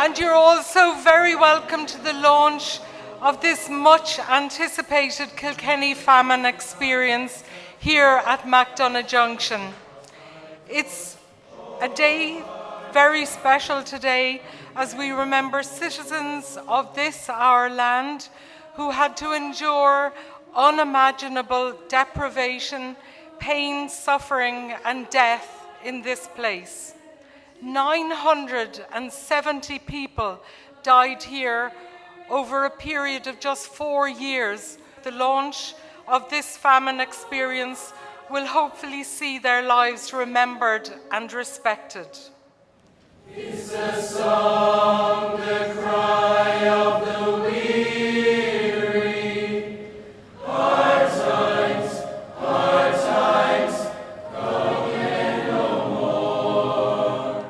And you're also very welcome to the launch of this much anticipated Kilkenny Famine experience here at MacDonagh Junction. It's a day very special today as we remember citizens of this our land who had to endure unimaginable deprivation, pain, suffering and death in this place. 970 people died here over a period of just 4 years. The launch of this famine experience will hopefully see their lives remembered and respected. It's a song, the cry of the weary. Hard times, come again no more.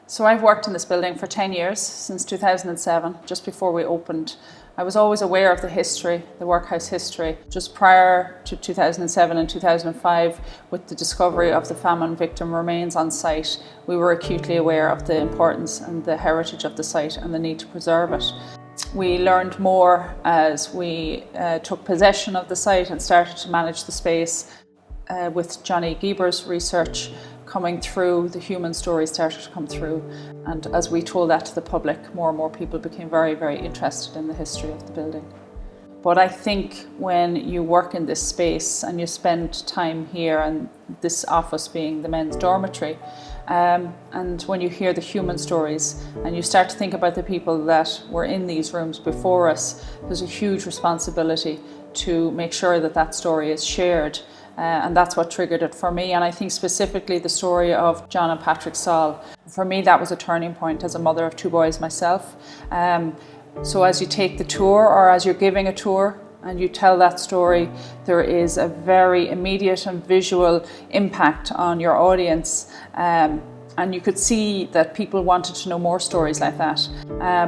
So I've worked in this building for 10 years, since 2007, just before we opened. I was always aware of the history, the workhouse history. Just prior to 2007 and 2005, with the discovery of the famine victim remains on site, we were acutely aware of the importance and the heritage of the site and the need to preserve it. We learned more as we took possession of the site and started to manage the space with Johnny Gieber's research coming through, the human story started to come through, and as we told that to the public, more and more people became very, very interested in the history of the building. But I think when you work in this space and you spend time here, and this office being the men's dormitory, and when you hear the human stories and you start to think about the people that were in these rooms before us, there's a huge responsibility to make sure that that story is shared. And that's what triggered it for me. And I think specifically the story of John and Patrick Saul. For me, that was a turning point as a mother of 2 boys myself. So as you take the tour, or as you're giving a tour and you tell that story, there is a very immediate and visual impact on your audience. And you could see that people wanted to know more stories like that.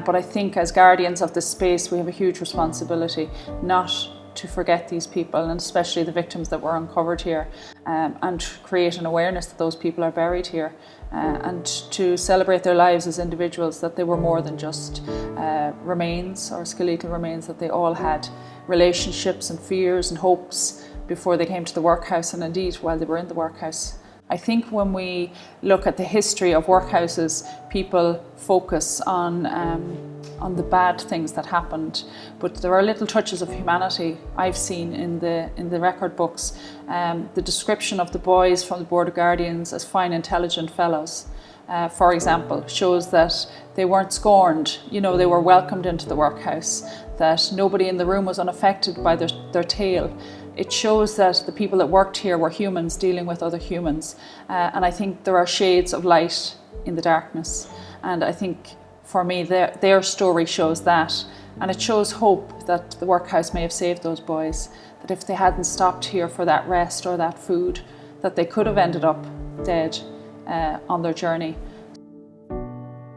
But I think as guardians of this space, we have a huge responsibility not to forget these people, and especially the victims that were uncovered here, and create an awareness that those people are buried here, and to celebrate their lives as individuals, that they were more than just remains or skeletal remains, that they all had relationships and fears and hopes before they came to the workhouse, and indeed while they were in the workhouse. I think when we look at the history of workhouses, people focus on the bad things that happened, but there are little touches of humanity I've seen in the record books. The description of the boys from the Board of Guardians as fine, intelligent fellows, for example, shows that they weren't scorned. You know, they were welcomed into the workhouse, that nobody in the room was unaffected by their tale. It shows that the people that worked here were humans dealing with other humans. And I think there are shades of light in the darkness. And I think for me, their story shows that. And it shows hope that the workhouse may have saved those boys, that if they hadn't stopped here for that rest or that food, that they could have ended up dead on their journey.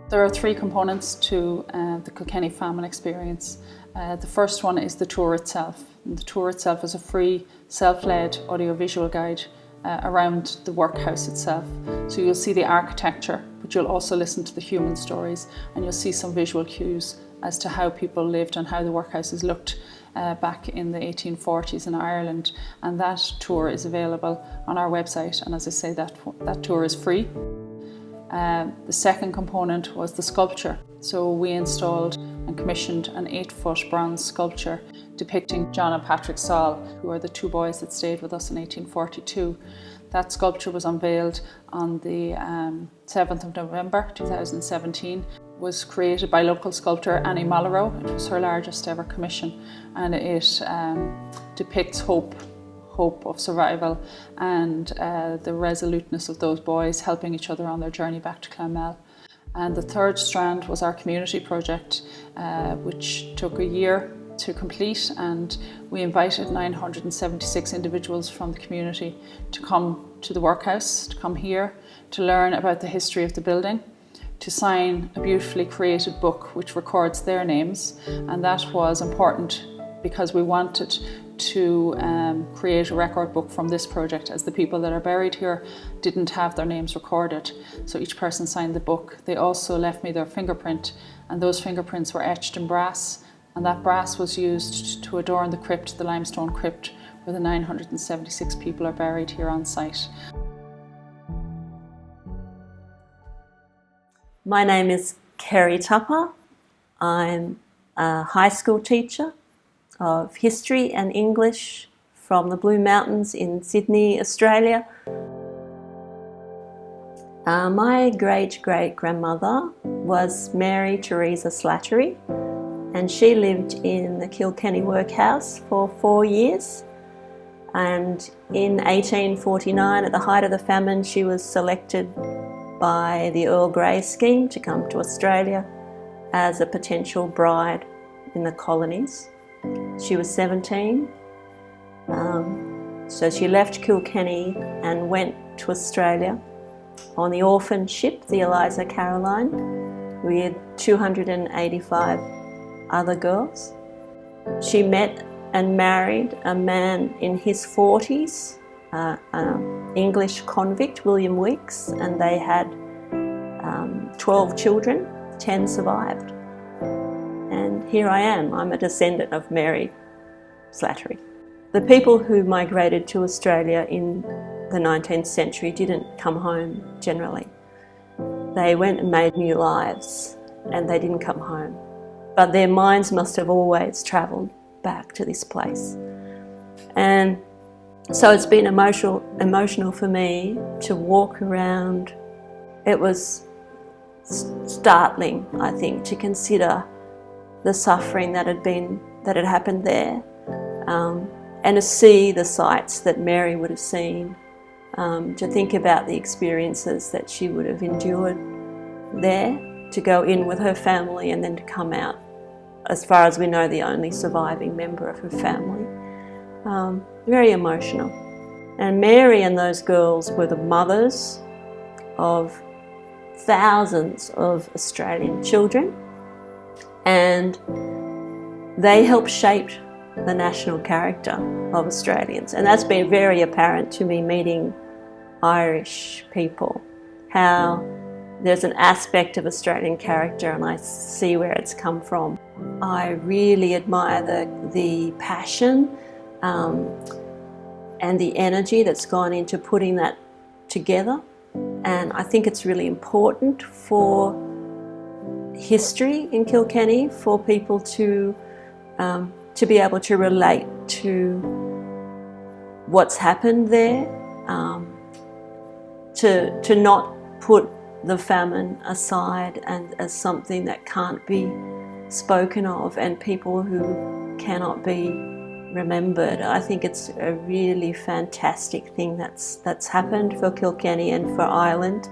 There are 3 components to the Kilkenny Famine experience. The first one is the tour itself. And the tour itself is a free, self-led audiovisual guide around the workhouse itself. So you'll see the architecture, but you'll also listen to the human stories, and you'll see some visual cues as to how people lived and how the workhouses looked back in the 1840s in Ireland. And that tour is available on our website, and as I say, that tour is free. The second component was the sculpture. So we installed and commissioned an 8-foot bronze sculpture depicting John and Patrick Saul, who are the 2 boys that stayed with us in 1842. That sculpture was unveiled on the 7th of November 2017. Was created by local sculptor Annie Malloreau. It was her largest ever commission, and it depicts hope of survival and the resoluteness of those boys helping each other on their journey back to Clonmel. And the third strand was our community project, which took a year to complete, and we invited 976 individuals from the community to come to the workhouse, to come here, to learn about the history of the building, to sign a beautifully created book which records their names. And that was important because we wanted to create a record book from this project, as the people that are buried here didn't have their names recorded. So each person signed the book. They also left me their fingerprint, and those fingerprints were etched in brass, and that brass was used to adorn the crypt, the limestone crypt, where the 976 people are buried here on site. My name is Kerry Tupper. I'm a high school teacher of history and English from the Blue Mountains in Sydney, Australia. My great-great-grandmother was Mary Teresa Slattery, and she lived in the Kilkenny workhouse for 4 years. And in 1849, at the height of the famine, she was selected by the Earl Grey scheme to come to Australia as a potential bride in the colonies. She was 17, so she left Kilkenny and went to Australia on the orphan ship, the Eliza Caroline, with 285 other girls. She met and married a man in his 40s, English convict, William Weeks, and they had 12 children, 10 survived. And here I am, I'm a descendant of Mary Slattery. The people who migrated to Australia in the 19th century didn't come home generally. They went and made new lives, and they didn't come home. But their minds must have always travelled back to this place. And so it's been emotional for me to walk around. It was startling, I think, to consider the suffering that had happened there, and to see the sights that Mary would have seen, to think about the experiences that she would have endured there, to go in with her family and then to come out, as far as we know, the only surviving member of her family. Very emotional. And Mary and those girls were the mothers of thousands of Australian children, and they helped shape the national character of Australians. And that's been very apparent to me meeting Irish people, how there's an aspect of Australian character and I see where it's come from. I really admire the passion and the energy that's gone into putting that together. And I think it's really important for history in Kilkenny for people to be able to relate to what's happened there, to not put the famine aside and as something that can't be spoken of and people who cannot be remembered. I think it's a really fantastic thing that's happened for Kilkenny and for Ireland.